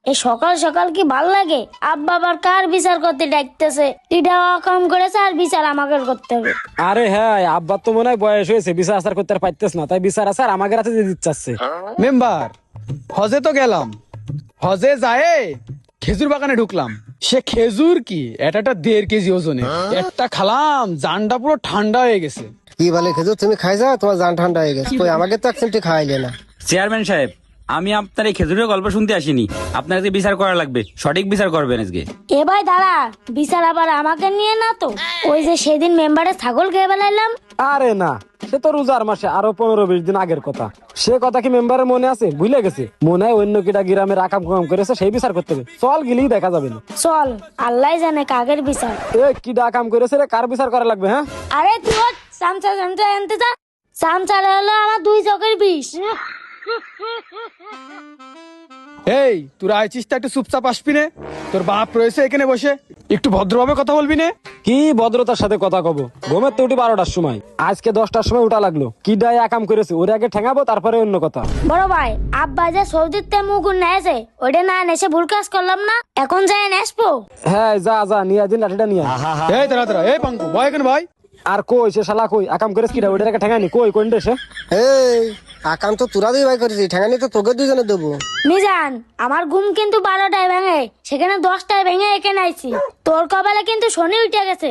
এই সকাল সকাল কি ভাল লাগে? আব্বা আবার কার বিচার করতে ডাকতেছে? এটা কম করেছে আর বিচার আমাকে করতে হবে। আরে হ্যাঁ, আব্বার তো মনে হয় বয়স হয়েছে, বিচার আচার করতে আর পারতেছ না, তাই বিচার আচার আমাকে রাতে দিয়ে দিচ্ছে। মেম্বার, হজে তো গেলাম, হজে যায় খেজুর বাগানে ঢুকলাম। সে খেজুর কি এটা 1.5 কেজি ওজনে, একটা খালাম জানটা পুরো ঠান্ডা হয়ে গেছে। কি বলে খেজুর তুমি খাই যাও, তোমার জান ঠান্ডা হয়ে গেছে। কই আমাকে তো একচেমটি খাওয়াইলে না। চেয়ারম্যান সাহেব, আমি আপনার এই খেজুরের গল্প শুনতে আসিনি, আপনার যে বিচার করা লাগবে, সঠিক বিচার করবেন আজকে। এ ভাই দাঁড়া, বিচার আবার আমাকে নিয়ে না তো? ওই যে সেদিন মেম্বারে ছাগল খেয়ে বেলাইলাম। আরে না, সে তো রোজার মাসে আরো 15-20 দিন আগের কথা। সে কথা কি মেম্বারের মনে আছে? ভুলে গেছে? মনে হয় অন্য কিটা গ্রামের আকাম কাম করেছে, সেই বিচার করতে হবে। চল গেলেই দেখা যাবে না। চল, আল্লাহ জানে কাগের বিচার। এ কিটা কাম করেছে রে, কার বিচার করা লাগবে? হ্যাঁ আরে তুই ওঠ, চামচা চামচা আনতে যা। চামচাটা হলো আমার 2 চোখের বিষ। এই তোরা আইছিস তা একটু চুপচাপ আসবি নে? তোর বাপ রয়েছে এখানে বসে, একটু ভদ্রভাবে কথা বলবি নে? কি ভদ্রতার সাথে কথা কব? ঘুমের তো উঠি 12টার সময়, আজকে 10টার সময় উঠা লাগলো। কি ডায় কাম করেছে ওরে আগে ঠেঙাবো, তারপরে অন্য কথা। বড় ভাই, আব্বা যে সৌদিতে মুগুর নেছে, ওটা না নেছে ভুল কাজ করলাম না, এখন যাই নেসবো। হ্যাঁ যা যা, নিয়ে দিন লাঠিটা নিয়ে আয়। এই তারা এই পাঙ্কু ভয় কেন ভাই? আর কই সে শালা কই আকাম করেছে কিটা ওটার আগে ঠেঙানি? কই কোন দেশে? এই আকাম তো তোরা দুই ভাই করেছি, ঠেঙানি তো তোকে দুজনে দেবো। মিজান, আমার ঘুম কিন্তু 12টায় ভেঙে, সেখানে 10টায় ভেঙে এখানে আইছি। তোর কপালে কিন্তু শনি উঠে গেছে।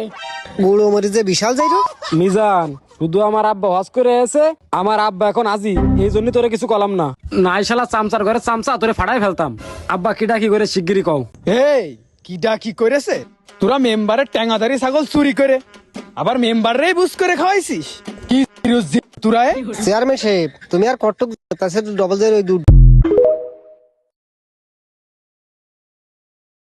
বুড়ো মরি যে বিশাল যাই রো। মিজান, শুধু আমার আব্বা হজ করে এসে, আমার আব্বা এখন আজি, এই জন্য তোরে কিছু কলাম না। নাই শালা চামচার ঘরে চামচা তোরে ফাড়াই ফেলতাম। আব্বা কিটা কি করে শিগগিরই কও। এই কিডা কি করেছে? তোরা মেম্বারের ট্যাঙাদারি ছাগল চুরি করে আবার মেম্বাররাই বুঝ করে খাওয়াইছিস? কি তোরা? চেয়ারম্যান সাহেব, তুমি আর কটক তাছে ডবল 0 ওই দুধ